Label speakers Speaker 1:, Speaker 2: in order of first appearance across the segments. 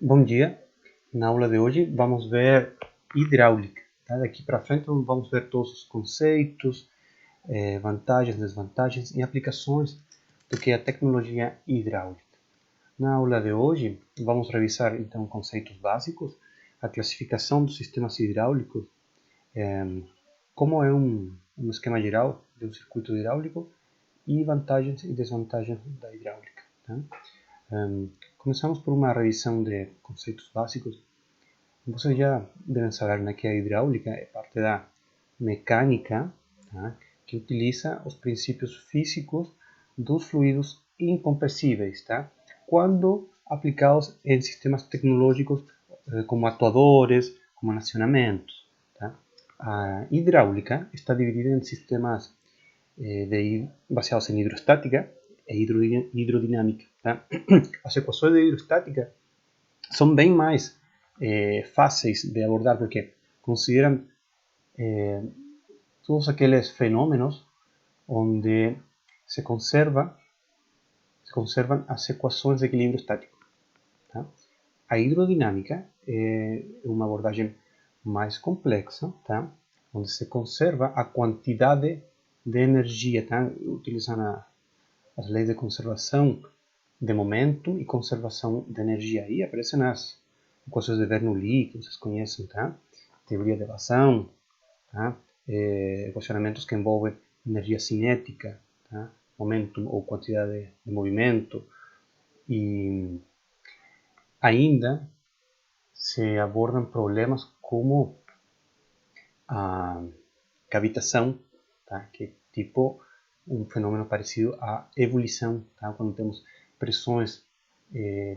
Speaker 1: Bom dia. Na aula de hoje vamos ver hidráulica. Tá? Daqui para frente vamos ver todos os conceitos, vantagens, desvantagens e aplicações do que é a tecnologia hidráulica. Na aula de hoje vamos revisar então conceitos básicos, a classificação dos sistemas hidráulicos, como é um esquema geral de um circuito hidráulico e vantagens e desvantagens da hidráulica. Tá? Começamos por uma revisão de conceitos básicos. Vocês já devem saber, né, que a hidráulica é parte da mecânica, tá, que utiliza os princípios físicos dos fluidos incompressíveis, tá, quando aplicados em sistemas tecnológicos como atuadores, como acionamentos. Tá. A hidráulica está dividida em sistemas baseados em hidrostática e hidrodinâmica. Tá. As equações de hidrostática são bem mais fáceis de abordar porque consideran todos aqueles fenómenos onde se conservan as equações de equilíbrio estático. Tá? A hidrodinâmica é uma abordagem mais complexa, tá? Onde se conserva a quantidade de energia, tá? Utilizando as leis de conservação de momento e conservação de energia. Aí aparecem as equações de Bernoulli, que vocês conhecem, tá? Teoria de evasão, tá? Equacionamentos que envolvem energia cinética, tá? Momento ou quantidade de movimento. E ainda se abordam problemas como a cavitação, tá? Que é tipo um fenômeno parecido à ebulição, tá? Quando temos pressões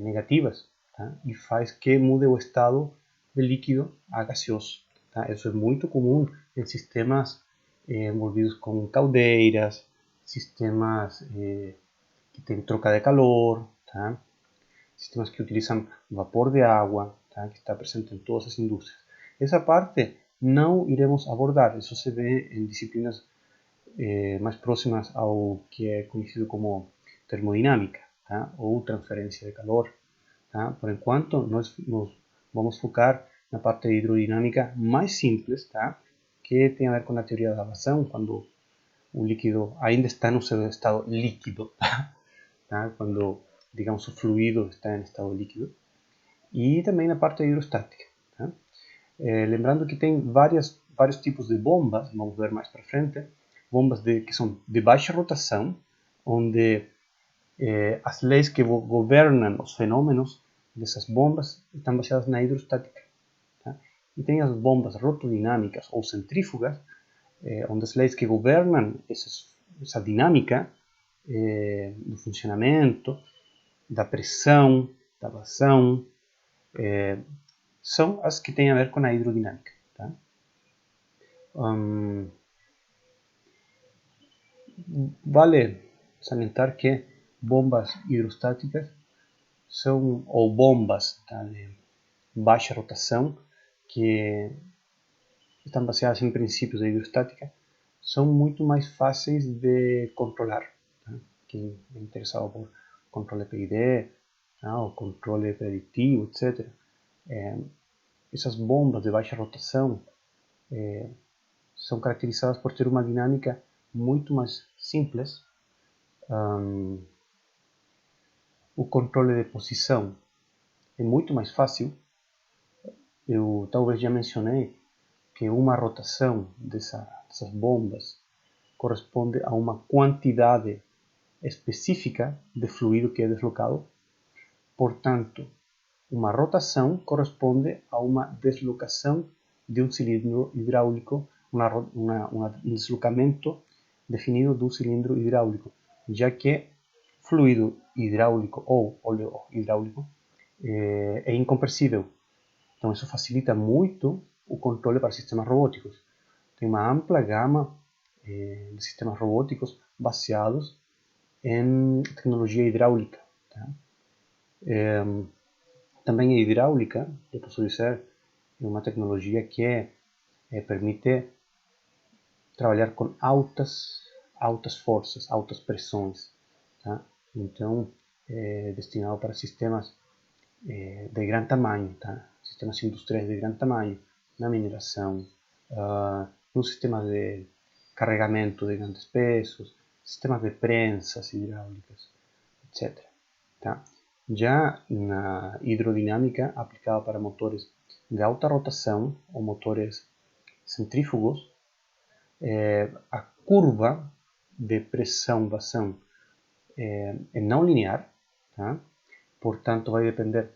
Speaker 1: negativas, tá? E faz que mude o estado de líquido a gaseoso. Tá? Isso é muito comum em sistemas envolvidos com caldeiras, sistemas que têm troca de calor, tá? Sistemas que utilizam vapor de água, tá? Que está presente em todas as indústrias. Essa parte não iremos abordar, isso se vê em disciplinas mais próximas ao que é conhecido como termodinâmica, tá? Ou transferência de calor. Tá? Por enquanto, nós vamos focar na parte hidrodinâmica mais simples, tá? Que tem a ver com a teoria da evasão, quando o líquido ainda está no seu estado líquido, tá? Quando, digamos, o fluido está em estado líquido. E também na parte hidrostática. Tá? Lembrando que tem vários tipos de bombas, vamos ver mais para frente, bombas que são de baixa rotação, onde as leis que governam os fenômenos dessas bombas estão baseadas na hidrostática. Tá? E tem as bombas rotodinâmicas ou centrífugas, onde as leis que governam essa dinâmica do funcionamento, da pressão, da vazão, são as que têm a ver com a hidrodinâmica. Tá? Vale salientar que bombas hidrostáticas são, ou bombas, tá, de baixa rotação, que estão baseadas em princípios de hidrostática, são muito mais fáceis de controlar. Tá? Quem é interessado por controle PID, tá? Ou controle preditivo, etc. Essas bombas de baixa rotação são caracterizadas por ter uma dinâmica muito mais simples. O controle de posição é muito mais fácil. Eu talvez já mencionei que uma rotação dessas bombas corresponde a uma quantidade específica de fluido que é deslocado. Portanto, uma rotação corresponde a uma deslocação de um cilindro hidráulico, um deslocamento definido do cilindro hidráulico, já que fluido hidráulico ou óleo hidráulico é incompressível. Então, isso facilita muito o controle para sistemas robóticos. Tem uma ampla gama de sistemas robóticos baseados em tecnologia hidráulica. Tá? Também a hidráulica, eu posso dizer, é uma tecnologia que permite trabalhar com altas forças, altas pressões. Tá? Então, é destinado para sistemas de gran tamanho, tá? Sistemas industriais de grande tamanho, na mineração, nos sistemas de carregamento de grandes pesos, sistemas de prensas hidráulicas, etc. Tá? Já na hidrodinâmica aplicada para motores de alta rotação ou motores centrífugos, a curva de pressão-vazão é não linear, tá? Portanto vai depender,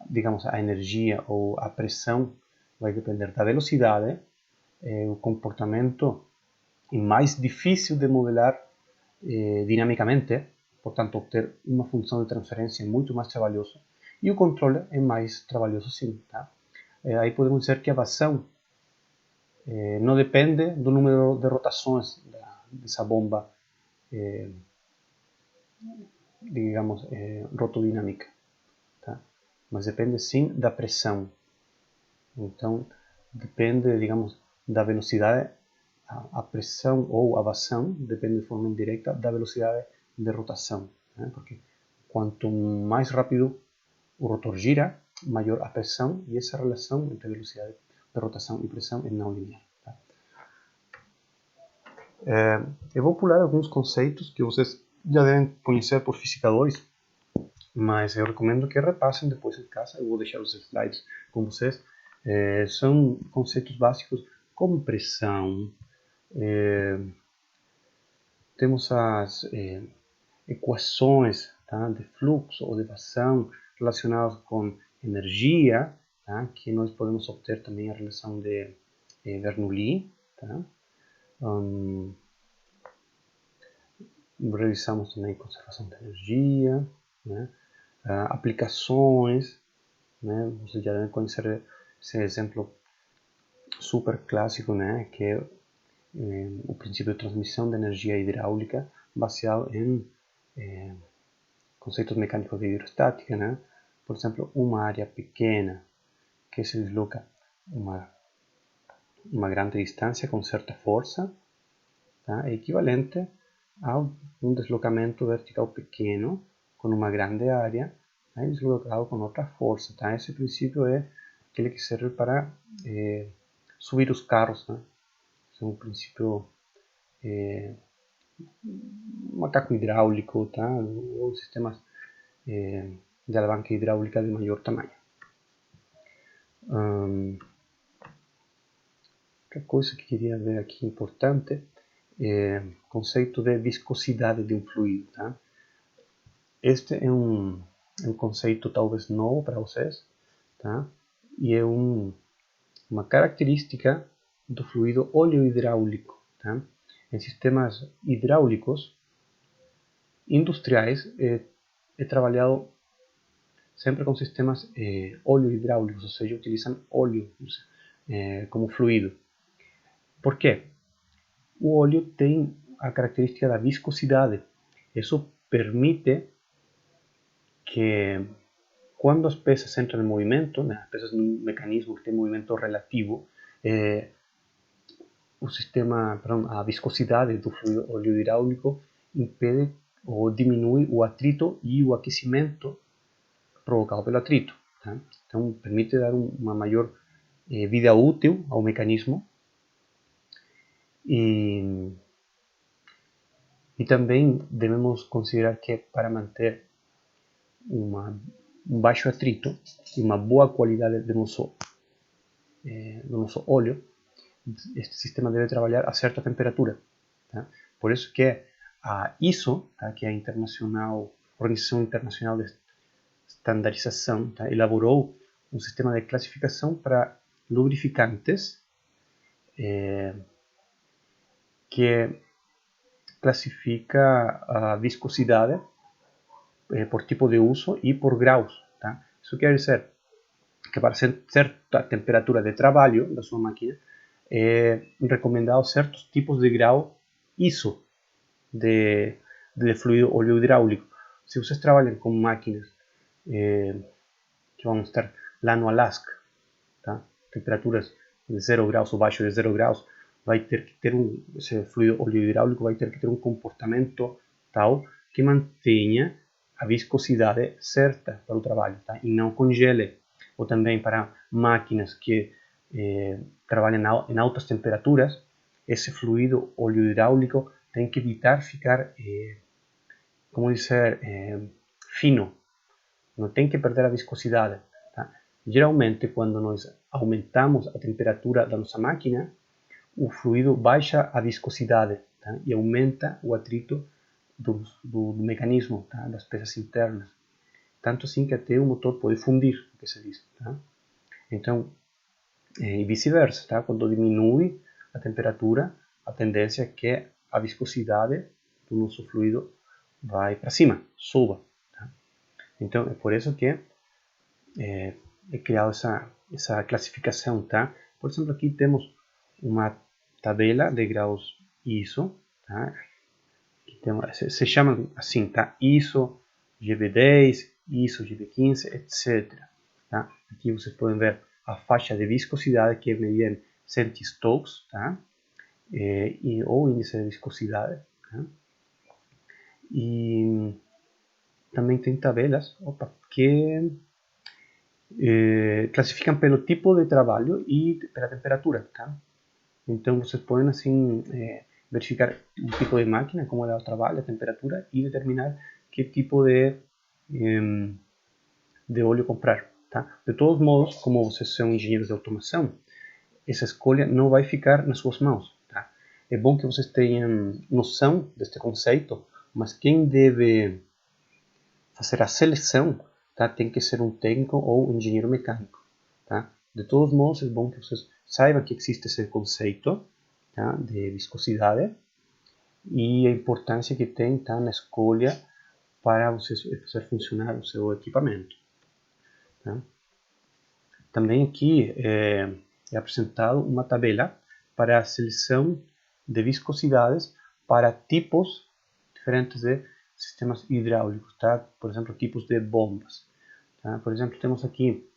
Speaker 1: digamos, a energia ou a pressão vai depender da velocidade, o comportamento é mais difícil de modelar dinamicamente, portanto obter uma função de transferência é muito mais trabalhoso e o controle é mais trabalhoso sim. Tá? Aí podemos dizer que a vazão não depende do número de rotações dessa bomba, digamos, rotodinâmica, tá? Mas depende sim da pressão. Então depende, digamos, da velocidade, a pressão ou a vazão depende de forma indireta da velocidade de rotação, né? Porque quanto mais rápido o rotor gira, maior a pressão, e essa relação entre velocidade de rotação e pressão é não linear. Tá? Eu vou pular alguns conceitos que vocês já devem conhecer por física 2, mas eu recomendo que repassem depois em casa. Eu vou deixar os slides com vocês. São conceitos básicos como pressão. Temos as equações, tá, de fluxo ou de vazão relacionadas com energia, tá, que nós podemos obter também a relação de Bernoulli. Tá? Revisamos também conservação de energia, né? Aplicações, né? Vocês já devem conhecer esse exemplo super clássico, né? Que é o princípio de transmissão de energia hidráulica baseado em conceitos mecânicos de hidrostática, né? Por exemplo, uma área pequena que se desloca uma grande distância com certa força, tá? É equivalente a um deslocamento vertical pequeno com uma grande área, tá? Deslocado com outra força. Tá? Esse princípio é aquele que serve para subir os carros. Né? Esse é um princípio macaco hidráulico, tá? Ou sistemas de alavanca hidráulica de maior tamanho. Outra coisa que queria ver aqui importante é o conceito de viscosidade de um fluido. Tá? Este é um conceito talvez novo para vocês, tá? E é uma característica do fluido óleo hidráulico. Tá? Em sistemas hidráulicos industriais é trabalhado sempre com sistemas óleo hidráulicos, ou seja, utilizam óleo como fluido. Por quê? O óleo tem a característica da viscosidade. Isso permite que quando as peças entram em movimento, né, as peças num mecanismo que tem movimento relativo, a viscosidade do fluido óleo hidráulico impede ou diminui o atrito e o aquecimento provocado pelo atrito. Tá? Então, permite dar uma maior vida útil ao mecanismo e também devemos considerar que para manter um baixo atrito e uma boa qualidade do nosso óleo, este sistema deve trabalhar a certa temperatura. Tá? Por isso que a ISO, tá? Que é a Organização Internacional de Estandarização, tá? Elaborou um sistema de classificação para lubrificantes que classifica a viscosidade por tipo de uso e por graus. Tá? Isso quer dizer que para certa temperatura de trabalho da sua máquina é recomendado certos tipos de grau ISO de fluido óleo hidráulico. Se vocês trabalham com máquinas que vão estar lá no Alasca, tá? Temperaturas de 0 graus ou abaixo de 0 graus, vai ter que ter esse fluido óleo hidráulico vai ter que ter um comportamento tal que mantenha a viscosidade certa para o trabalho, tá? E não congele. Ou também para máquinas que trabalham em altas temperaturas, esse fluido óleo hidráulico tem que evitar ficar, como dizer, fino. Não tem que perder a viscosidade. Tá? Geralmente, quando nós aumentamos a temperatura da nossa máquina, o fluido baixa a viscosidade, tá? E aumenta o atrito do mecanismo, tá? Das peças internas. Tanto assim que até o motor pode fundir, o que se diz. Tá? Então, e vice-versa, tá? Quando diminui a temperatura, a tendência é que a viscosidade do nosso fluido vai para cima, suba. Tá? Então, é por isso que é criada essa classificação. Tá? Por exemplo, aqui temos uma tabela de graus ISO. Tá? Se chamam assim, tá? ISO GB10, ISO GB15, etc. Tá? Aqui vocês podem ver a faixa de viscosidade que é medida em centistokes, tá? Ou índice de viscosidade. Tá? E também tem tabelas que classificam pelo tipo de trabalho e pela temperatura. Tá? Então vocês podem assim verificar o tipo de máquina, como é o trabalho, a temperatura e determinar que tipo de óleo comprar. Tá? De todos modos, como vocês são engenheiros de automação, essa escolha não vai ficar nas suas mãos. Tá? É bom que vocês tenham noção deste conceito, mas quem deve fazer a seleção, tá? Tem que ser um técnico ou um engenheiro mecânico. Tá? De todos modos, é bom que vocês saibam que existe esse conceito, tá? De viscosidade e a importância que tem, tá? Na escolha para vocês fazer funcionar o seu equipamento. Tá? Também aqui é apresentado uma tabela para a seleção de viscosidades para tipos diferentes de sistemas hidráulicos, tá? Por exemplo, tipos de bombas. Tá? Por exemplo, temos aqui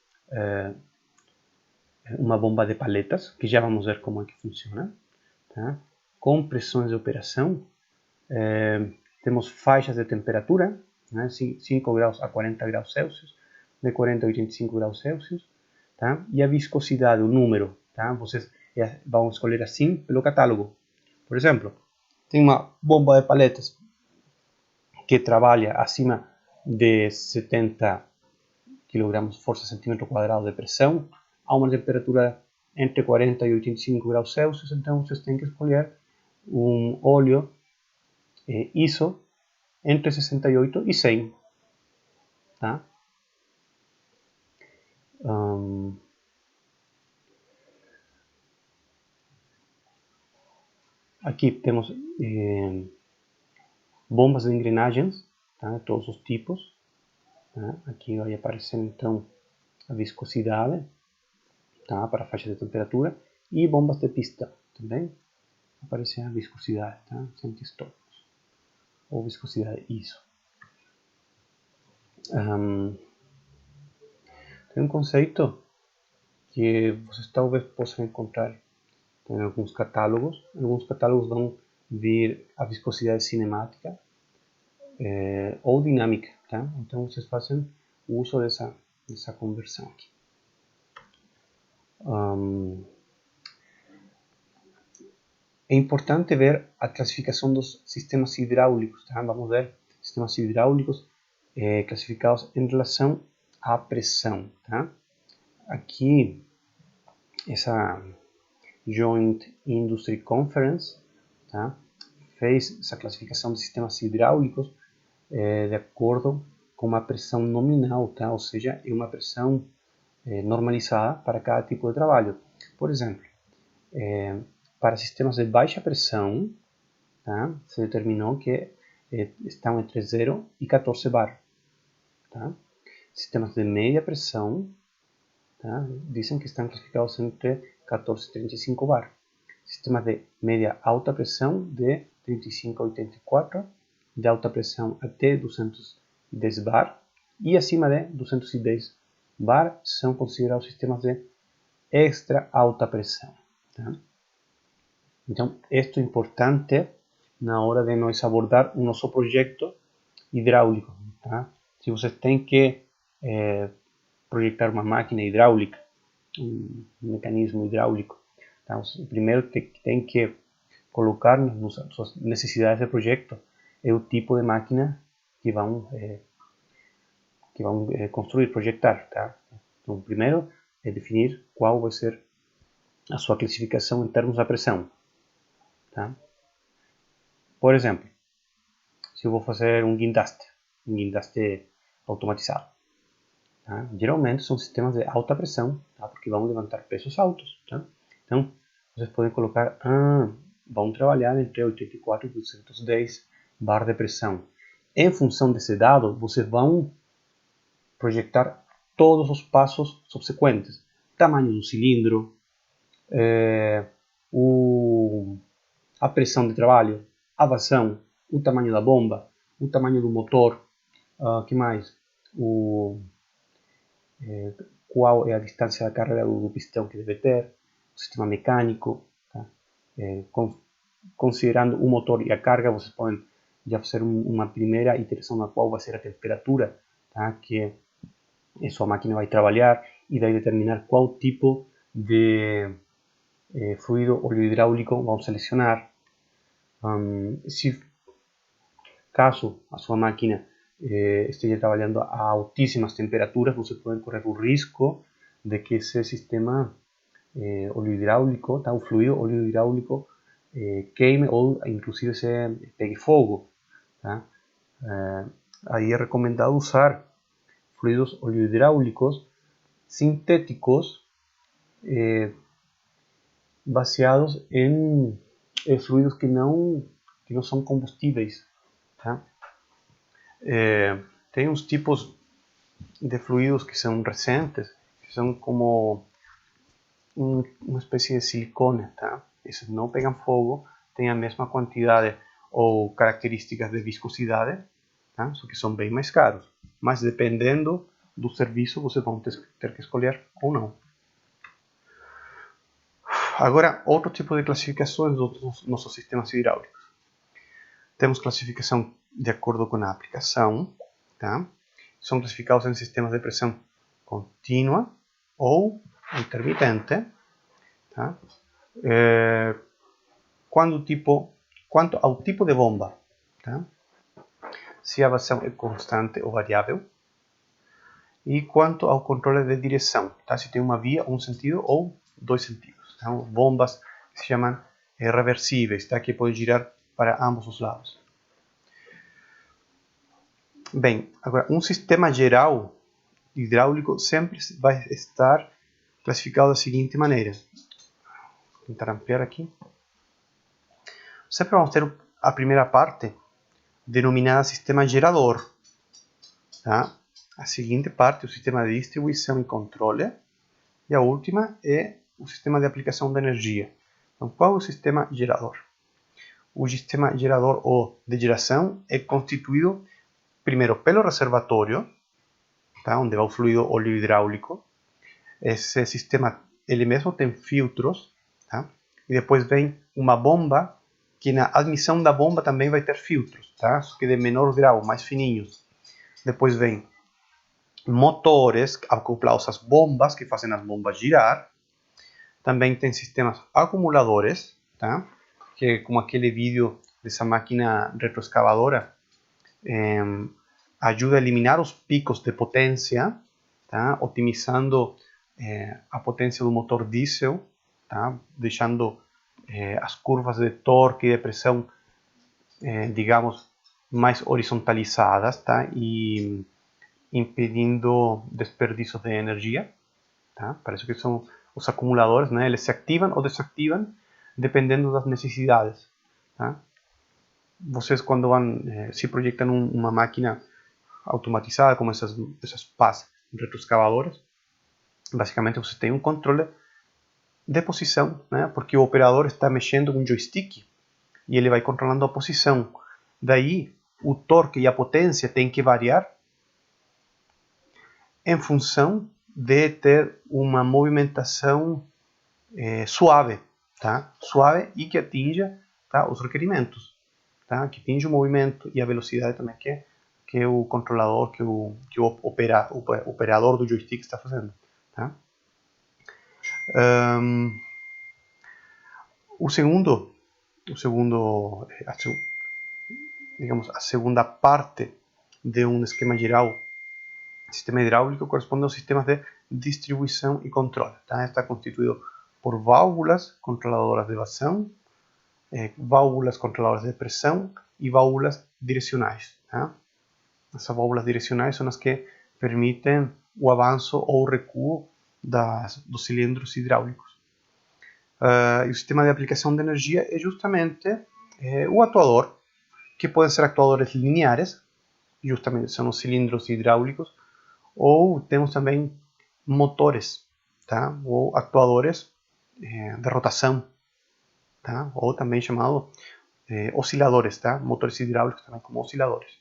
Speaker 1: uma bomba de paletas, que já vamos ver como é que funciona, tá? Com pressões de operação, temos faixas de temperatura, né? 5 graus a 40 graus Celsius, de 40 a 85 graus Celsius, tá? E a viscosidade, o número, tá? Vocês vão escolher assim pelo catálogo. Por exemplo, tem uma bomba de paletas que trabalha acima de 70 kg força centímetro quadrado de pressão, a uma temperatura entre 40 e 85 graus Celsius, então vocês têm que escolher um óleo ISO entre 68 e 100. Tá? Aqui temos bombas de engrenagens, tá? Todos os tipos. Tá? Aqui vai aparecer então a viscosidade, tá? Para a faixa de temperatura, e bombas de pista também aparece a viscosidade, tá? Centistokes ou viscosidade ISO. Tem um conceito que vocês talvez possam encontrar em alguns catálogos. Alguns catálogos vão vir a viscosidade cinemática ou dinâmica, tá? Então vocês fazem o uso dessa conversão aqui. É importante ver a classificação dos sistemas hidráulicos, tá? Vamos ver sistemas hidráulicos classificados em relação à pressão, tá? Aqui, essa Joint Industry Conference, tá? Fez essa classificação de sistemas hidráulicos de acordo com uma pressão nominal, tá? Ou seja, é uma pressão normalizada para cada tipo de trabalho. Por exemplo, para sistemas de baixa pressão, tá? Se determinou que estão entre 0 e 14 bar. Tá? Sistemas de média pressão, tá? Dizem que estão classificados entre 14 e 35 bar. Sistemas de média alta pressão de 35 a 84, de alta pressão até 210 bar e acima de 210 bar são considerados sistemas de extra alta pressão. Tá? Então, isto é importante na hora de nós abordar o nosso projeto hidráulico. tá? Se você tem que projetar uma máquina hidráulica, um mecanismo hidráulico, tá? O primeiro que tem que colocar nas suas necessidades de projeto é o tipo de máquina que vão construir, projetar, tá? Então, primeiro é definir qual vai ser a sua classificação em termos da pressão, tá? Por exemplo, se eu vou fazer um guindaste automatizado, tá? Geralmente são sistemas de alta pressão, tá? Porque vão levantar pesos altos, tá? Então, vocês podem colocar, vão trabalhar entre 84 e 210 bar de pressão. Em função desse dado, vocês vão projetar todos os passos subsequentes. Tamanho do cilindro, a pressão de trabalho, a vazão, o tamanho da bomba, o tamanho do motor, que mais? Qual é a distância da carga do pistão que deve ter, o sistema mecânico, tá? Considerando o motor e a carga, vocês podem já fazer uma primeira iteração na qual vai ser a temperatura, tá? Que a sua máquina vai trabalhar e vai determinar qual tipo de fluido óleo hidráulico vão selecionar. Se caso a sua máquina esteja trabalhando a altíssimas temperaturas, você pode correr o risco de que esse sistema óleo hidráulico, tá? O fluido óleo hidráulico queime ou inclusive se pegue fogo, tá? Aí é recomendado usar fluidos óleo hidráulicos sintéticos baseados em fluidos que não são combustíveis, tá? Tem uns tipos de fluidos que são recentes, que são como uma espécie de silicone, tá? Esses não pegam fogo, têm a mesma quantidade ou características de viscosidade, tá? Só que são bem mais caros. Mas dependendo do serviço, vocês vão ter que escolher ou não. Agora, outro tipo de classificações dos nossos sistemas hidráulicos. Temos classificação de acordo com a aplicação, tá? São classificados em sistemas de pressão contínua ou intermitente, tá? Quanto ao tipo de bomba, tá? Se a vazão é constante ou variável, e quanto ao controle de direção, tá? Se tem uma via, um sentido ou dois sentidos. Tá? Bombas que se chamam reversíveis, tá? Que podem girar para ambos os lados. Bem, agora, um sistema geral hidráulico sempre vai estar classificado da seguinte maneira. Vou tentar ampliar aqui. Sempre vamos ter a primeira parte, denominada sistema gerador. Tá? A seguinte parte, o sistema de distribuição e controle. E a última é o sistema de aplicação de energia. Então, qual é o sistema gerador? O sistema gerador ou de geração é constituído primeiro pelo reservatório, tá? Onde vai o fluido óleo hidráulico. Esse sistema ele mesmo tem filtros, tá? E depois vem uma bomba, que na admissão da bomba também vai ter filtros, tá? Só que de menor grau, mais fininhos. Depois vem motores acoplados às bombas, que fazem as bombas girar. Também tem sistemas acumuladores, tá? Que é como aquele vídeo dessa máquina retroescavadora, ajuda a eliminar os picos de potência, tá? Otimizando a potência do motor diesel, tá? Deixando as curvas de torque e de pressão, digamos, mais horizontalizadas, tá? E impedindo desperdício de energia, tá? Parece que são os acumuladores, né? Eles se ativam ou desativam dependendo das necessidades, tá? Vocês quando se projetam uma máquina automatizada como essas pás retroescavadoras, basicamente você tem um controle de posição, né? Porque o operador está mexendo com um joystick e ele vai controlando a posição. Daí o torque e a potência têm que variar em função de ter uma movimentação suave, tá? Suave e que atinja, tá, os requerimentos, tá? Que atinja o movimento e a velocidade também que que o controlador, que o operador do joystick está fazendo. Tá? O segundo, digamos, a segunda parte de um esquema geral, sistema hidráulico, corresponde aos sistemas de distribuição e controle. Tá? Está constituído por válvulas controladoras de vazão, válvulas controladoras de pressão e válvulas direcionais. Tá? Essas válvulas direcionais são as que permitem o avanço ou o recuo dos cilindros hidráulicos. E o sistema de aplicação de energia é justamente o atuador, que podem ser actuadores lineares, justamente são os cilindros hidráulicos, ou temos também motores, tá? Ou actuadores de rotação, tá? Ou também chamado osciladores, tá? Motores hidráulicos também como osciladores.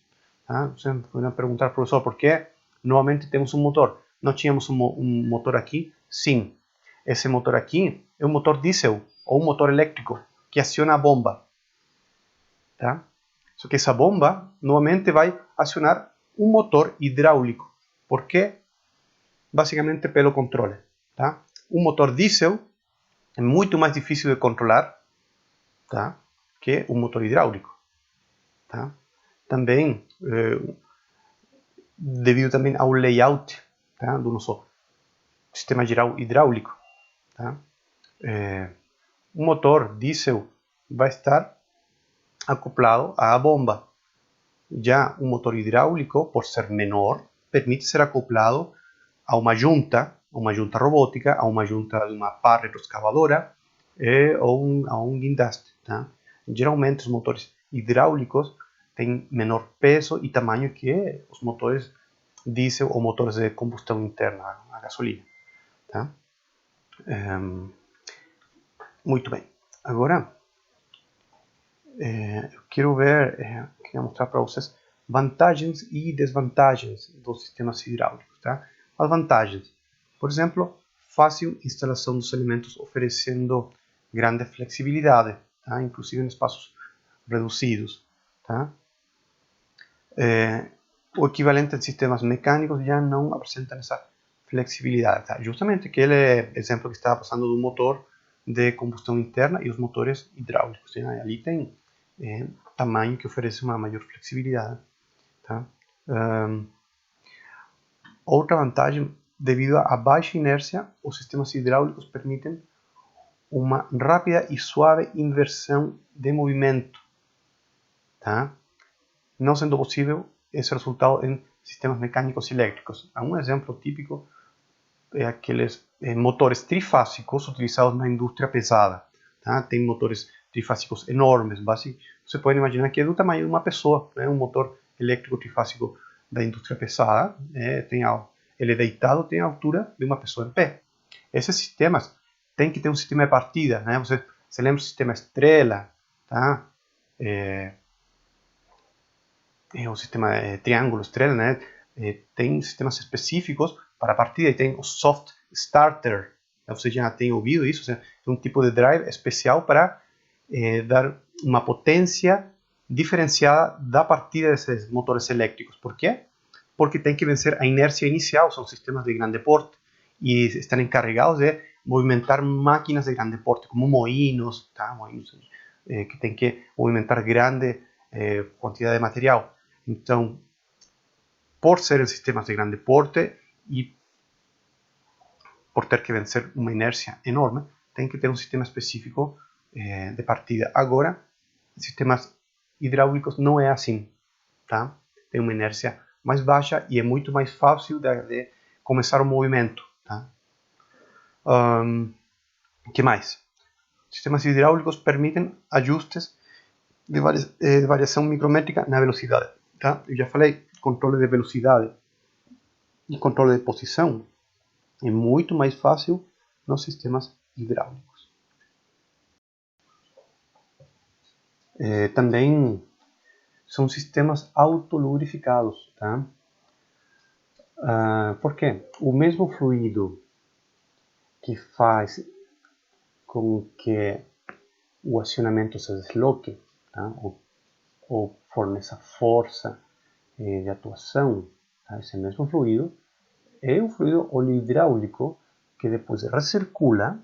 Speaker 1: Tá? Você pode perguntar, professor, por que novamente temos um motor? Não tínhamos um motor aqui? Sim. Esse motor aqui é um motor diesel ou um motor elétrico que aciona a bomba. Tá? Só que essa bomba novamente vai acionar um motor hidráulico. Por quê? Basicamente pelo controle. Tá? Um motor diesel é muito mais difícil de controlar, tá? Que um motor hidráulico. Tá? Também, devido também ao layout, tá? Do nosso sistema geral hidráulico. Tá? Um motor diesel vai estar acoplado à bomba. Já um motor hidráulico, por ser menor, permite ser acoplado a uma junta robótica, a uma junta de uma pá retroescavadora ou a um guindaste. Tá? Geralmente os motores hidráulicos têm menor peso e tamanho que os motores diesel ou motores de combustão interna, a gasolina. Tá? Muito bem. Agora, eu queria mostrar para vocês vantagens e desvantagens dos sistemas hidráulicos. Tá? As vantagens, por exemplo, fácil instalação dos elementos oferecendo grande flexibilidade, tá? Inclusive em espaços reduzidos. Tá? O equivalente em sistemas mecânicos já não apresenta essa flexibilidade. Tá? Justamente aquele exemplo que estava passando do motor de combustão interna e os motores hidráulicos. Né? Ali tem tamanho que oferece uma maior flexibilidade. Tá? Outra vantagem, devido à baixa inércia, os sistemas hidráulicos permitem uma rápida e suave inversão de movimento. Tá? Não sendo possível esse resultado em sistemas mecânicos e elétricos. Um exemplo típico é aqueles motores trifásicos utilizados na indústria pesada. Tá? Tem motores trifásicos enormes. Você pode imaginar que é do tamanho de uma pessoa. Né? Um motor elétrico trifásico da indústria pesada, ele é deitado, tem a altura de uma pessoa em pé. Esses sistemas têm que ter um sistema de partida. Né? Você lembra do sistema Estrela? Tá? O sistema triângulo Estrela, né? Tem sistemas específicos para a partida e tem o soft starter. Você já tem ouvido isso? É um tipo de drive especial para dar uma potência diferenciada da partida desses motores elétricos. Por quê? Porque tem que vencer a inércia inicial. São sistemas de grande porte e estão encarregados de movimentar máquinas de grande porte, como moinhos, tá? Moinhos que tem que movimentar grande quantidade de material. Então, por serem sistemas de grande porte e por ter que vencer uma inércia enorme, tem que ter um sistema específico de partida. Agora, sistemas hidráulicos não é assim. Tá? Tem uma inércia mais baixa e é muito mais fácil de começar o movimento. Tá? Que mais? Sistemas hidráulicos permitem ajustes de variação micrométrica na velocidade. Tá? Eu já falei, controle de velocidade e controle de posição é muito mais fácil nos sistemas hidráulicos. Também são sistemas autolubrificados. Tá? Por quê? O mesmo fluido que faz com que o acionamento se desloque, tá? ou forneça força de atuação, tá? Esse mesmo fluido é um fluido oleohidráulico que depois recircula,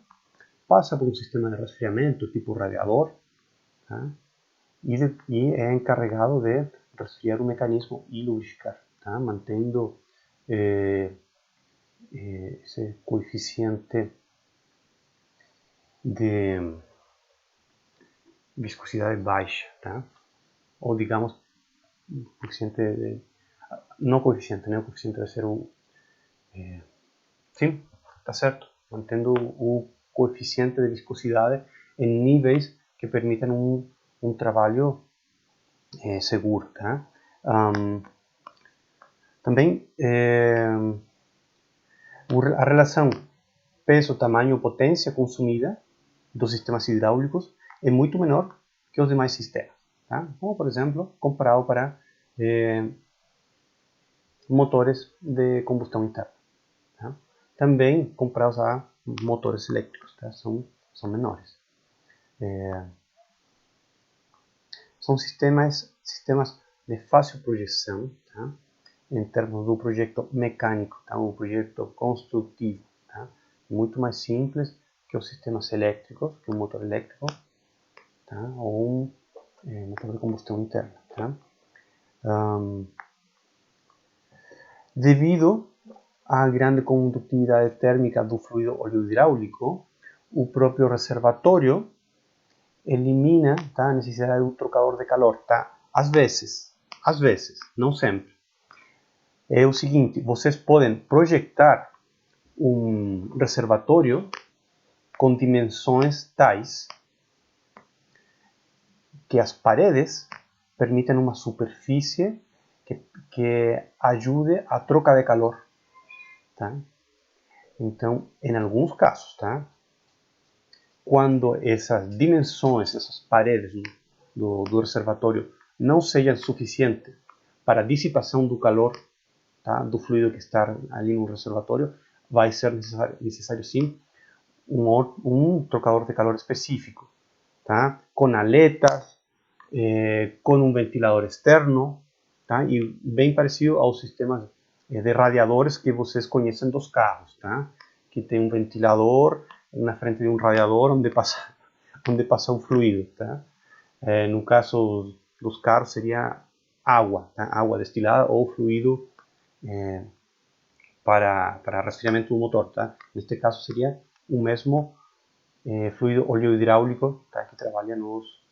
Speaker 1: passa por um sistema de resfriamento tipo radiador, tá? E é encarregado de resfriar o mecanismo e lubrificar, tá? Mantendo esse coeficiente de viscosidade baixa, tá? Ou digamos, coeficiente de, não coeficiente, né? O coeficiente deve ser o... sim, tá certo. Mantendo o coeficiente de viscosidade em níveis que permitam um trabalho seguro, tá? Também a relação peso, tamanho, potência consumida dos sistemas hidráulicos é muito menor que os demais sistemas, tá? Como, por exemplo, comparado para motores de combustão interna, tá? Também comparados a motores elétricos, tá? São menores. São sistemas de fácil projeção, tá? Em termos do projeto mecânico, tá? Um projeto construtivo, tá? Muito mais simples que os sistemas elétricos, que um motor elétrico, tá? Ou um motor de combustão interna, tá? Devido à grande condutividade térmica do fluido oleohidráulico, o próprio reservatório elimina, tá, a necessidade de um trocador de calor, tá? Às vezes, não sempre. É o seguinte, vocês podem projetar um reservatório com dimensões tais que as paredes permitem uma superfície que ajude a troca de calor, tá? Então, em alguns casos, tá? Quando essas dimensões, essas paredes do reservatório não sejam suficientes para a dissipação do calor, tá? Do fluido que está ali no reservatório, vai ser necessário sim um trocador de calor específico, tá? Com aletas, com um ventilador externo, tá? E bem parecido aos sistemas de radiadores que vocês conhecem dos carros, tá? Que tem um ventilador na frente de um radiador onde passa o fluido, tá? No caso dos carros seria água, tá? Água destilada ou fluido para resfriamento do motor, tá? Neste caso seria o mesmo fluido oleohidráulico, tá? Que trabalha nos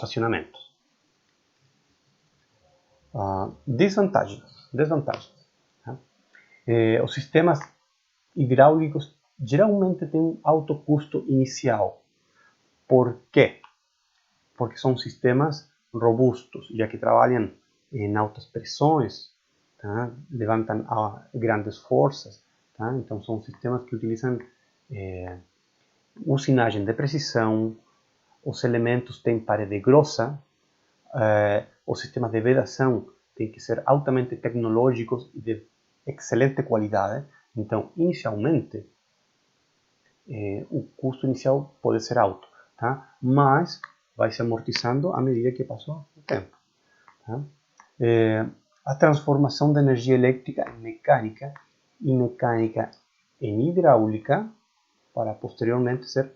Speaker 1: acionamentos. Desvantagens. Tá? Os sistemas hidráulicos geralmente têm um alto custo inicial. Por quê? Porque são sistemas robustos, já que trabalham em altas pressões, tá? Levantam a grandes forças, tá? Então são sistemas que utilizam usinagem de precisão, os elementos têm parede grossa, os sistemas de vedação têm que ser altamente tecnológicos e de excelente qualidade. Então, inicialmente, o custo inicial pode ser alto, tá? Mas vai se amortizando à medida que passa o tempo, tá? A transformação de energia elétrica em mecânica e mecânica em hidráulica para posteriormente ser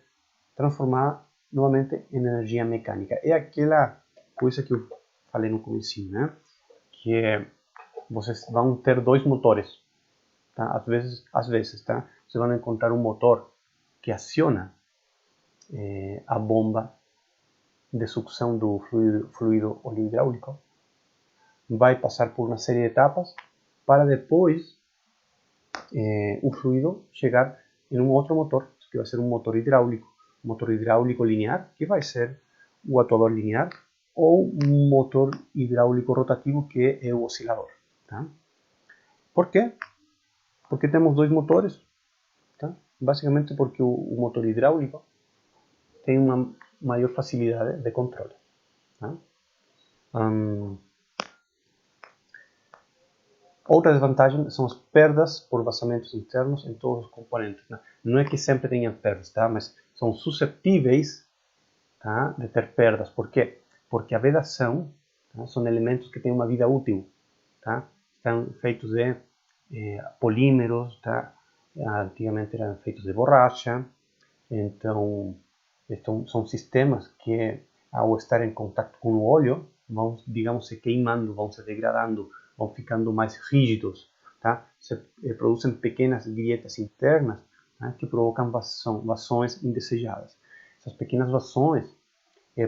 Speaker 1: transformada novamente em energia mecânica. É aquela coisa que eu falei no começo, né? Que vocês vão ter dois motores, tá? Às vezes, tá? Vocês vão encontrar um motor que aciona a bomba de sucção do fluido oleohidráulico, vai passar por uma série de etapas para depois o fluido chegar em um outro motor, que vai ser um motor hidráulico linear, que vai ser o atuador linear, ou um motor hidráulico rotativo, que é o oscilador, tá? Por quê? Porque temos dois motores, tá? Basicamente porque o motor hidráulico tem uma maior facilidade de controle, tá? Outra desvantagem são as perdas por vazamentos internos em todos os componentes, né? Não é que sempre tenham perdas, tá? Mas são suscetíveis, tá, de ter perdas. Por quê? Porque a vedação tá? São elementos que têm uma vida útil, tá? Estão feitos de polímeros, tá? Antigamente eram feitos de borracha, então são sistemas que, ao estar em contato com o óleo, vão, digamos, se queimando, vão se degradando, vão ficando mais rígidos, tá? Se produzem pequenas grietas internas, tá? Que provocam vazões indesejadas. Essas pequenas vazões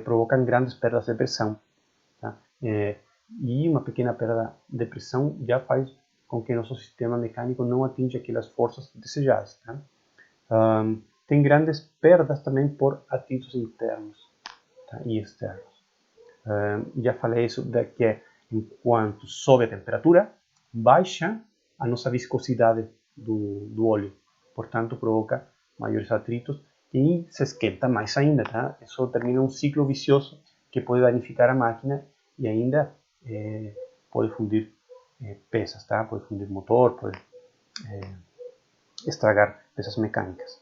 Speaker 1: provocam grandes perdas de pressão, tá? E uma pequena perda de pressão já faz com que nosso sistema mecânico não atinja aquelas forças desejadas, tá? Tem grandes perdas também por atritos internos, tá? E externos. Já falei isso de que enquanto sobe a temperatura, baixa a nossa viscosidade do óleo, portanto provoca maiores atritos e se esquenta mais ainda, tá? Isso termina um ciclo vicioso que pode danificar a máquina e ainda pode fundir peças, tá? Pode fundir motor, pode estragar peças mecânicas.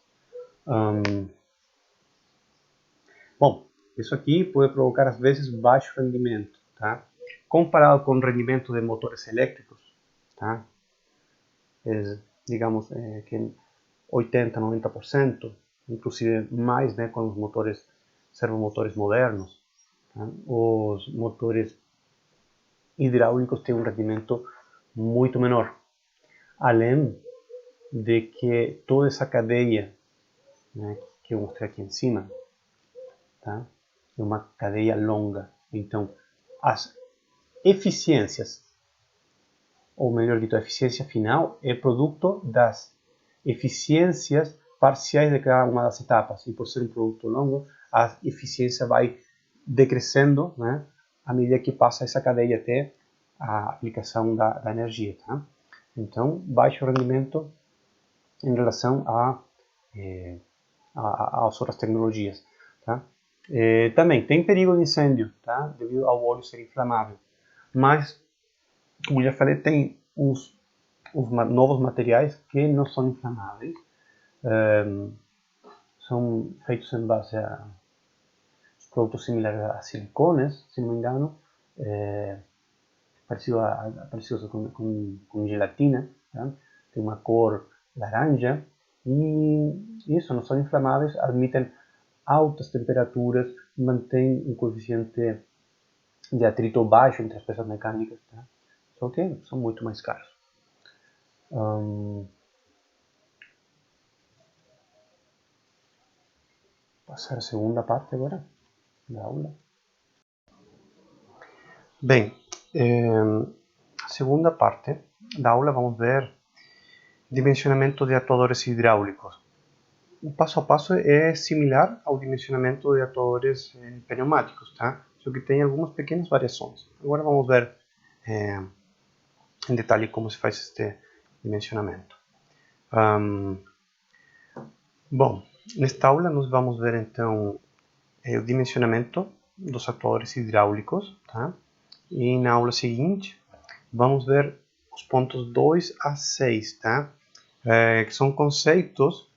Speaker 1: Bom, isso aqui pode provocar às vezes baixo rendimento, tá? Comparado com o rendimento de motores elétricos, tá? Digamos que 80, 90%, inclusive mais, né, com os motores servomotores modernos, tá? Os motores hidráulicos têm um rendimento muito menor, além de que toda essa cadeia, né, que eu mostrei aqui em cima, tá? É uma cadeia longa. Então, as eficiências, ou melhor dito, a eficiência final é produto das eficiências parciais de cada uma das etapas. E por ser um produto longo, a eficiência vai decrescendo, né, à medida que passa essa cadeia até a aplicação da energia, tá? Então, baixo rendimento em relação às outras tecnologias, tá? Também tem perigo de incêndio, tá? Devido ao óleo ser inflamável. Mas, como já falei, tem os novos materiais que não são inflamáveis. São feitos em base a produtos similares a silicones, se não me engano, parecidos com gelatina, tá? Tem uma cor laranja e isso, não são inflamáveis, admitem altas temperaturas, mantém um coeficiente de atrito baixo entre as peças mecânicas, tá? Só que são muito mais caros. Passar a segunda parte agora da aula. Bem, a segunda parte da aula vamos ver dimensionamento de atuadores hidráulicos. O passo a passo é similar ao dimensionamento de atuadores pneumáticos, tá? Só que tem algumas pequenas variações. Agora vamos ver em detalhe como se faz este dimensionamento. Bom, nesta aula nós vamos ver então o dimensionamento dos atuadores hidráulicos, tá? E na aula seguinte vamos ver os pontos 2 a 6, tá? Que são conceitos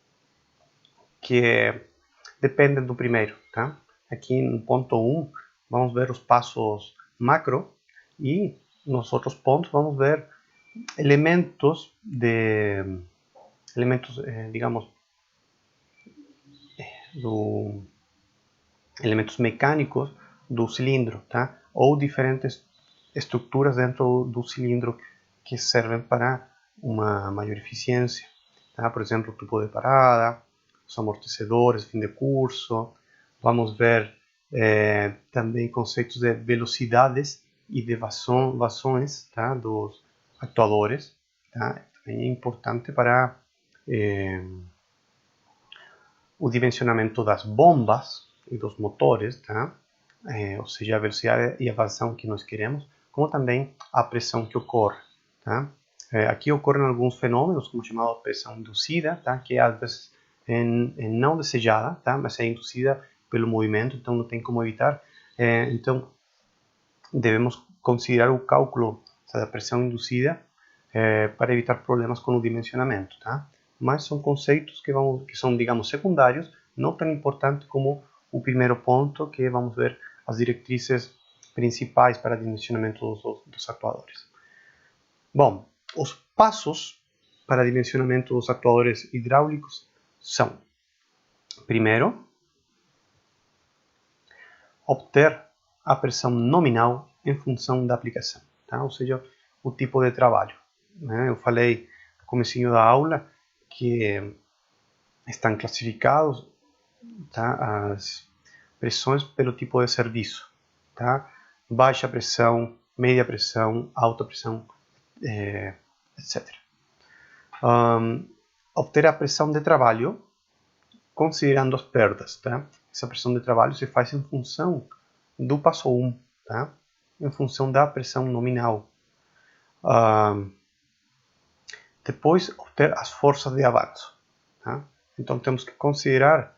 Speaker 1: que dependem do primeiro, tá? Aqui no ponto 1 vamos ver os passos macro e nos outros pontos vamos ver elementos digamos, elementos mecânicos do cilindro, tá? Ou diferentes estruturas dentro do cilindro que servem para uma maior eficiência, tá? Por exemplo, o tubo de parada, os amortecedores, fim de curso. Vamos ver também conceitos de velocidades e de vazões, tá? Dos actuadores, tá? Também é importante para o dimensionamento das bombas e dos motores, tá? Ou seja, a velocidade e a vazão que nós queremos, como também a pressão que ocorre, tá? Aqui ocorrem alguns fenômenos, como chamada pressão induzida, tá? Que às vezes é não desejada, tá? Mas é induzida pelo movimento, então não tem como evitar. Então, devemos considerar o cálculo da pressão induzida para evitar problemas com o dimensionamento, tá? Mas são conceitos que são, digamos, secundários, não tão importantes como o primeiro ponto, que vamos ver as diretrizes principais para dimensionamento dos atuadores. Bom, os passos para dimensionamento dos atuadores hidráulicos são: primeiro, obter a pressão nominal em função da aplicação, tá? Ou seja, o tipo de trabalho, né? Eu falei no comecinho da aula que estão classificados, tá, as pressões pelo tipo de serviço, tá? Baixa pressão, média pressão, alta pressão, etc. Obter a pressão de trabalho considerando as perdas, tá? Essa pressão de trabalho se faz em função do passo 1, tá? Em função da pressão nominal. Depois, obter as forças de avanço, tá? Então, temos que considerar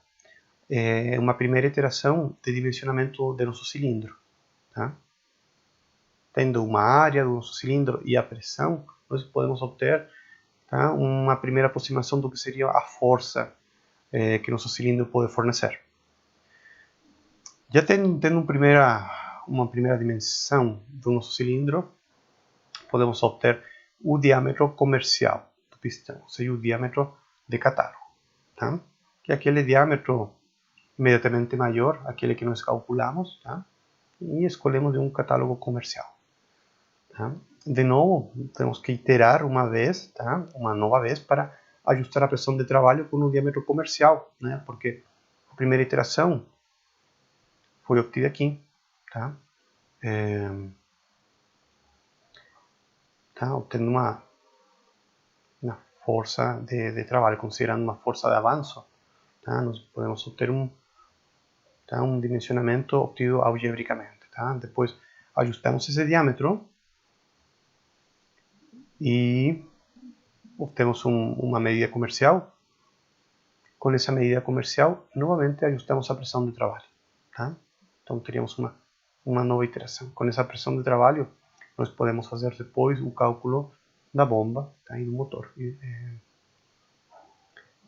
Speaker 1: uma primeira iteração de dimensionamento do nosso cilindro, tá? Tendo uma área do nosso cilindro e a pressão, nós podemos obter, tá, uma primeira aproximação do que seria a força que nosso cilindro pode fornecer. Já tendo uma primeira dimensão do nosso cilindro, podemos obter o diâmetro comercial do pistão, ou seja, o diâmetro de catálogo, tá? Que é aquele diâmetro imediatamente maior, aquele que nós calculamos, tá? E escolhemos de um catálogo comercial, tá? De novo, temos que iterar uma vez, tá? Uma nova vez para ajustar a pressão de trabalho com o diâmetro comercial, né? Porque a primeira iteração foi obtida aqui, tá? Tá? Obtendo uma força de trabalho, considerando uma força de avanço, tá? Nós podemos obter um dimensionamento obtido algebricamente, tá? Depois ajustamos esse diâmetro e obtemos uma medida comercial. Com essa medida comercial, novamente ajustamos a pressão de trabalho, tá? Então teríamos uma nova iteração. Com essa pressão de trabalho, nós podemos fazer depois o cálculo da bomba, tá? E do motor,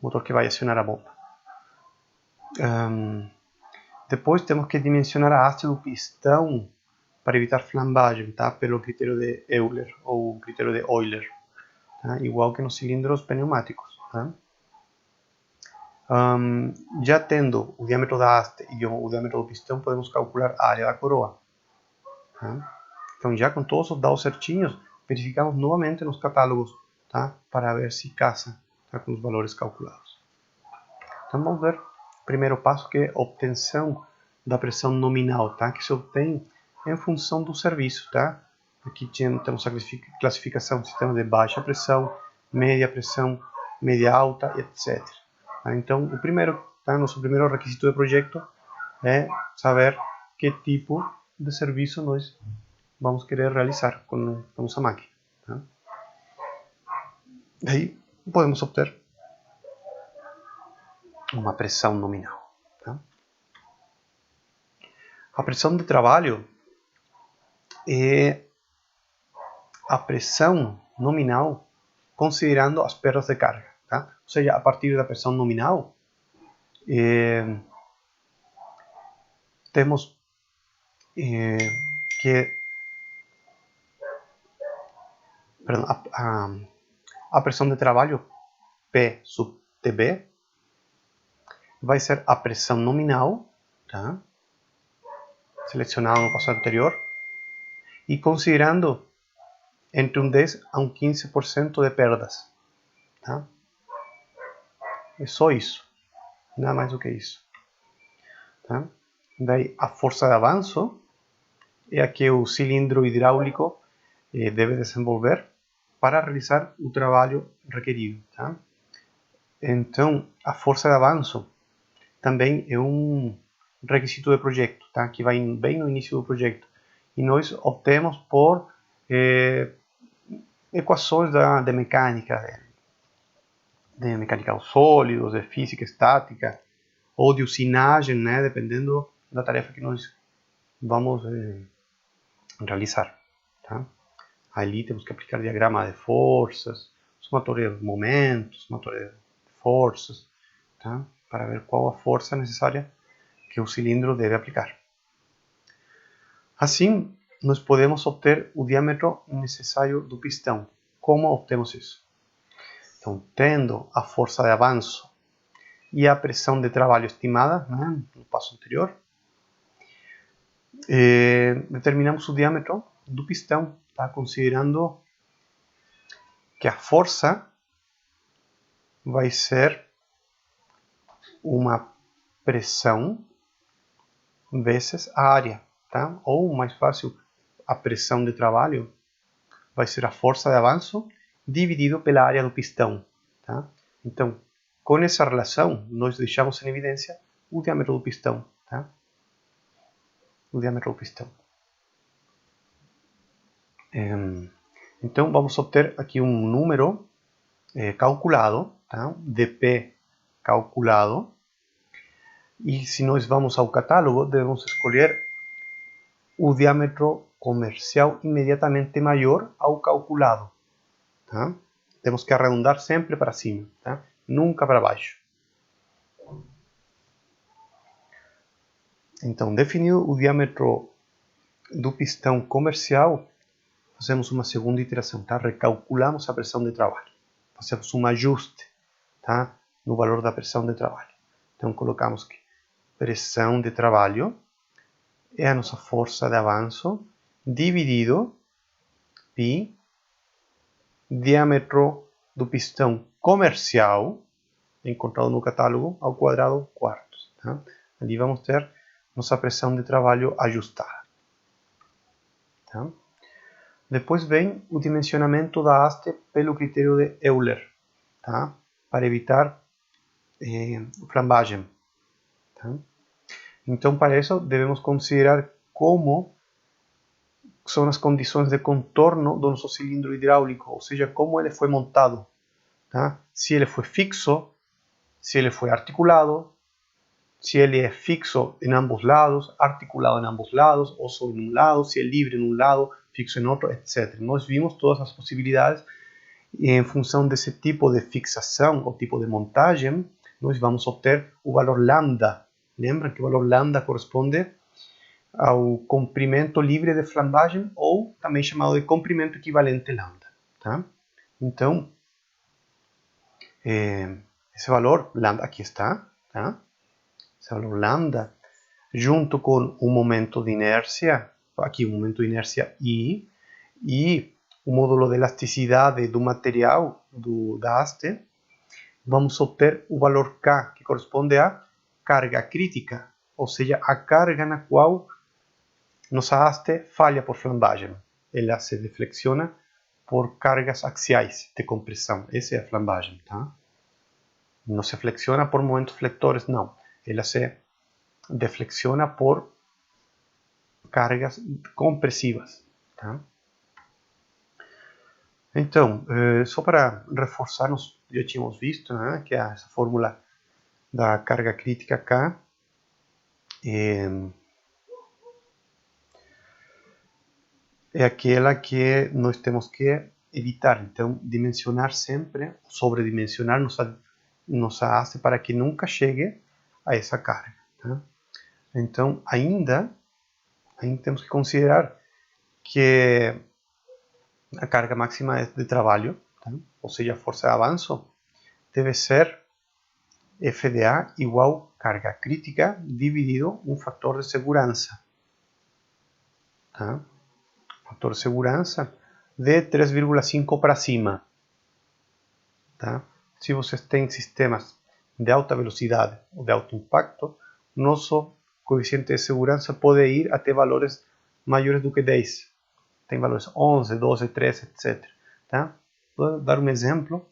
Speaker 1: motor que vai acionar a bomba. Depois temos que dimensionar a haste do pistão para evitar flambagem, tá? Pelo critério de Euler ou critério de Euler, tá? Igual que nos cilindros pneumáticos, tá? Já tendo o diâmetro da haste e o diâmetro do pistão, podemos calcular a área da coroa, tá? Então, já com todos os dados certinhos, verificamos novamente nos catálogos, tá? Para ver se casa, tá, com os valores calculados. Então, vamos ver o primeiro passo, que é a obtenção da pressão nominal, tá? Que se obtém em função do serviço, tá? Aqui temos a classificação do sistema de baixa pressão, média alta, etc. Tá? Então, o primeiro, tá? Nosso primeiro requisito de projeto é saber que tipo de serviço nós vamos querer realizar com a nossa máquina, tá? Daí podemos obter uma pressão nominal, tá? A pressão de trabalho é a pressão nominal considerando as perdas de carga, tá? Ou seja, a partir da pressão nominal, temos que a pressão de trabalho P sub TB vai ser a pressão nominal, tá? Selecionada no passo anterior, e considerando entre um 10 a um 15% de perdas, tá? É só isso, nada mais do que isso, tá? Daí a força de avanço é a que o cilindro hidráulico deve desenvolver para realizar o trabalho requerido, tá? Então, a força de avanço também é um requisito de projeto, tá? Que vai bem no início do projeto. E nós obtemos por equações de mecânica, dos sólidos, de física estática, ou de usinagem, né? Dependendo da tarefa que nós vamos realizar, tá? Ali temos que aplicar diagrama de forças, somatória de momentos, somatória de forças, tá? Para ver qual a força necessária que o cilindro deve aplicar. Assim, nós podemos obter o diâmetro necessário do pistão. Como obtemos isso? Então, tendo a força de avanço e a pressão de trabalho estimada, né, no passo anterior, determinamos o diâmetro do pistão, tá? Considerando que a força vai ser uma pressão vezes a área, tá? Ou, mais fácil, a pressão de trabalho vai ser a força de avanço dividido pela área do pistão, tá? Então, com essa relação, nós deixamos em evidência o diâmetro do pistão, tá? O diâmetro do pistão. Então, vamos obter aqui um número calculado, tá? dP calculado. E se nós vamos ao catálogo, devemos escolher o diâmetro comercial imediatamente maior ao calculado, tá? Temos que arredondar sempre para cima, tá? Nunca para baixo. Então, definido o diâmetro do pistão comercial, fazemos uma segunda iteração, tá? Recalculamos a pressão de trabalho. Fazemos um ajuste, tá? No valor da pressão de trabalho. Então, colocamos que pressão de trabalho é a nossa força de avanço dividido pi diâmetro do pistão comercial encontrado no catálogo ao quadrado quartos. Tá? Ali vamos ter nossa pressão de trabalho ajustada. Tá? Depois vem o dimensionamento da haste pelo critério de Euler, tá? Para evitar flambagem. Tá? Então, para isso, devemos considerar como são as condições de contorno do nosso cilindro hidráulico, ou seja, como ele foi montado. Tá? Se ele foi fixo, se ele foi articulado, se ele é fixo em ambos lados, articulado em ambos lados, ou só em um lado, se é livre em um lado, fixo em outro, etc. Nós vimos todas as possibilidades e em função desse tipo de fixação ou tipo de montagem, nós vamos obter o valor lambda. Lembram que o valor lambda corresponde ao comprimento livre de flambagem ou também chamado de comprimento equivalente lambda. Tá? Então, esse valor lambda aqui está, tá? Esse valor lambda, junto com o momento de inércia, aqui o momento de inércia I, e o módulo de elasticidade do material da haste, vamos obter o valor K, que corresponde à carga crítica, ou seja, a carga na qual nossa haste falha por flambagem. Ela se deflexiona por cargas axiais de compressão. Essa é a flambagem, tá? Não se flexiona por momentos flectores, não. Ela se deflexiona por cargas compressivas, tá? Então, só para reforçar, nós já tínhamos visto, né, que essa fórmula da carga crítica K é aquela que nós temos que evitar. Então, dimensionar sempre, sobredimensionar nossa haste para que nunca chegue a essa carga. Tá? Então, ainda temos que considerar que a carga máxima de trabalho, tá? Ou seja, a força de avanço, deve ser FDA igual carga crítica dividido um fator de segurança. Tá? Fator de segurança de 3,5 para cima. Tá? Se vocês têm sistemas de alta velocidade ou de alto impacto, nosso coeficiente de segurança pode ir até valores maiores do que 10. Tem valores 11, 12, 13, etc. Tá? Vou dar um exemplo.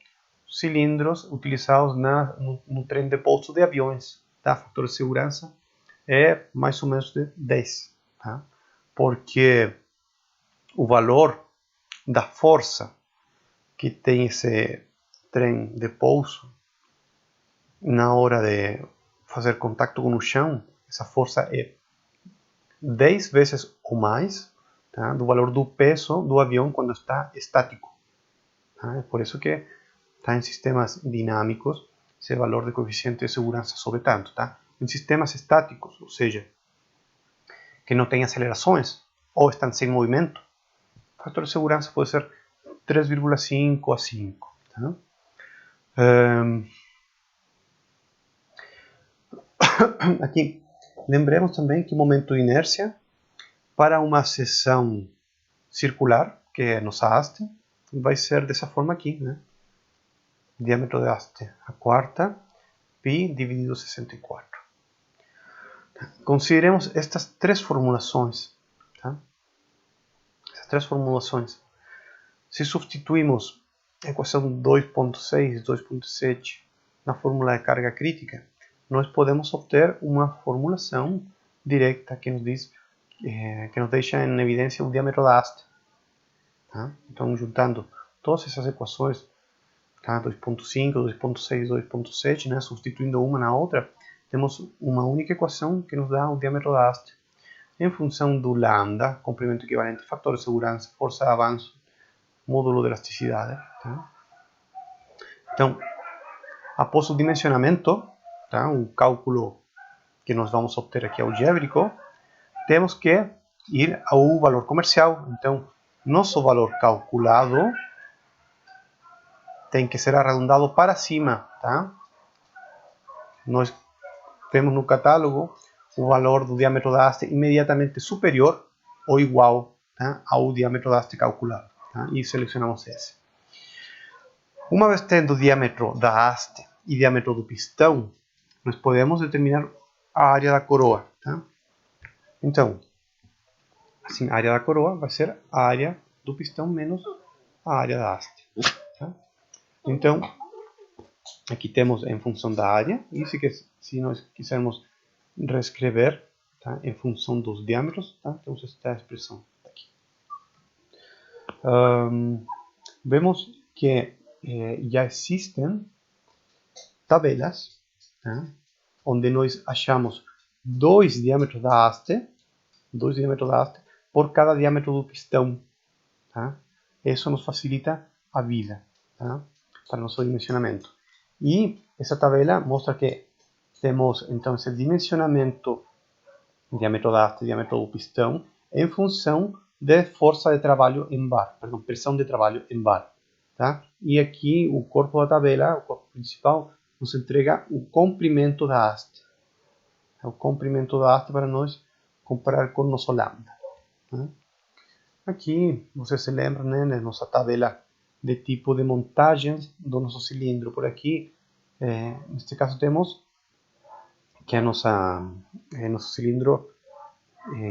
Speaker 1: Cilindros utilizados no trem de pouso de aviões. Tá? Fator de segurança é mais ou menos de 10. Tá? Porque o valor da força que tem esse trem de pouso na hora de fazer contato com o chão, essa força é 10 vezes ou mais, tá, do valor do peso do avião quando está estático. Tá? É por isso que está em sistemas dinâmicos esse valor de coeficiente de segurança sobe tanto. Tá? Em sistemas estáticos, ou seja, que não tem acelerações, ou estão sem movimento, o fator de segurança pode ser 3,5 a 5. Tá? Aqui, lembremos também que o momento de inércia para uma seção circular, que é nossa haste, vai ser dessa forma aqui, né? Diâmetro da haste a quarta, π dividido 64. Consideremos estas três formulações. Tá? Essas três formulações. Se substituímos a equação 2.6 e 2.7 na fórmula de carga crítica, nós podemos obter uma formulação direta que nos diz, que nos deixa em evidência o diâmetro da haste. Tá? Então, juntando todas essas equações, tá? 2.5, 2.6 e 2.7, né? Substituindo uma na outra, temos uma única equação que nos dá o diâmetro da haste. Em função do lambda, comprimento equivalente, fator de segurança, força de avanço, módulo de elasticidade. Tá? Então, após o dimensionamento, tá? O cálculo que nós vamos obter aqui algébrico, temos que ir ao valor comercial. Então, nosso valor calculado tem que ser arredondado para cima. Tá? Nós temos no catálogo o valor do diâmetro da haste imediatamente superior ou igual, tá? Ao diâmetro da haste calculado. Tá? E selecionamos esse. Uma vez tendo o diâmetro da haste e diâmetro do pistão, nós podemos determinar a área da coroa. Tá? Então, assim, a área da coroa vai ser a área do pistão menos a área da haste. Tá? Então, aqui temos em função da área, e se nós quisermos reescrever, tá? Em função dos diâmetros, tá? Temos esta expressão aqui. Vemos que já existem tabelas, tá? Onde nós achamos dois diâmetros da haste por cada diâmetro do pistão. Tá? Isso nos facilita a vida, tá? Para nosso dimensionamento. E essa tabela mostra que temos então esse dimensionamento, diâmetro da haste, diâmetro do pistão, em função de força de trabalho em bar, perdão, pressão de trabalho em bar. Tá? E aqui o corpo da tabela, o corpo principal, nos entrega o comprimento da haste. O comprimento da haste para nós comparar com o nosso lambda. Tá? Aqui, você se lembra, né, na nossa tabela de tipo de montagens do nosso cilindro. Por aqui, neste caso, temos que nosso cilindro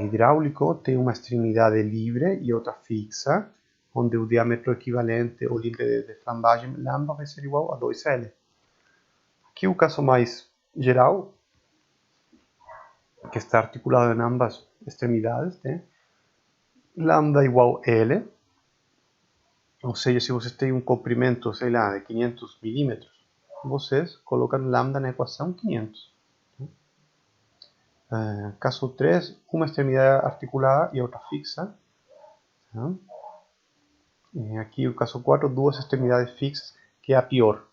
Speaker 1: hidráulico tem uma extremidade livre e outra fixa, onde o diâmetro equivalente ou livre de flambagem lambda vai ser igual a 2L. Aqui o caso mais geral, que está articulado em ambas extremidades, né? Lambda igual L, ou seja, se vocês têm um comprimento, sei lá, de 500 milímetros, vocês colocam lambda na equação 500. Caso 3, uma extremidade articulada e outra fixa. Tá? Aqui o caso 4, duas extremidades fixas, que é a pior.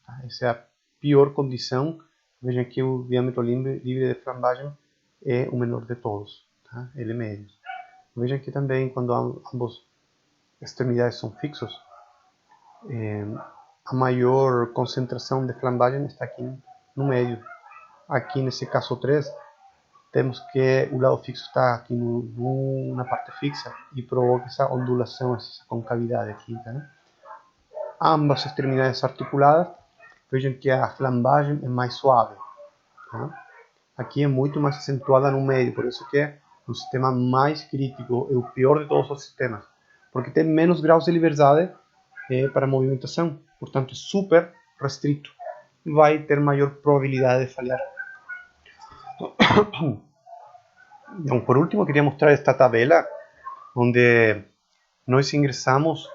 Speaker 1: Tá? Essa é a pior condição. Vejam que o diâmetro livre de flambagem é o menor de todos. Tá? Ele é médio. Vejam que também quando ambos extremidades são fixos, a maior concentração de flambagem está aqui no meio. Aqui nesse caso 3, temos que o lado fixo está aqui na parte fixa e provoca essa ondulação, essa concavidade aqui. Tá? Ambas extremidades articuladas, vejam que a flambagem é mais suave. Tá? Aqui é muito mais acentuada no meio, por isso que é o sistema mais crítico, é o pior de todos os sistemas, porque tem menos graus de liberdade para movimentação, portanto é super restrito, vai ter maior probabilidade de falhar. Então, por último, queria mostrar esta tabela, onde nós ingressamos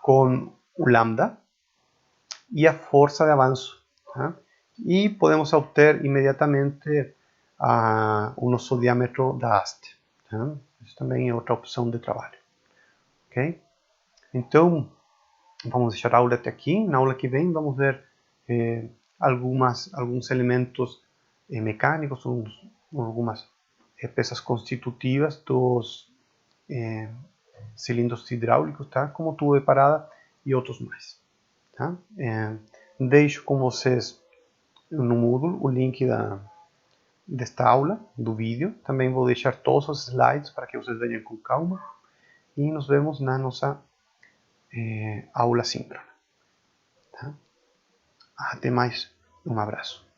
Speaker 1: com o lambda e a força de avanço, tá? E podemos obter imediatamente o nosso diâmetro da haste. Tá? Isso também é outra opção de trabalho. Okay? Então, vamos deixar a aula até aqui. Na aula que vem, vamos ver alguns elementos mecânicos, algumas peças constitutivas cilindros hidráulicos, tá? Como tubo de parada e outros mais. Tá? Deixo com vocês no Moodle o link desta aula, do vídeo. Também vou deixar todos os slides para que vocês vejam com calma. E nos vemos na nossa aula síncrona. Tá? Até mais. Um abraço.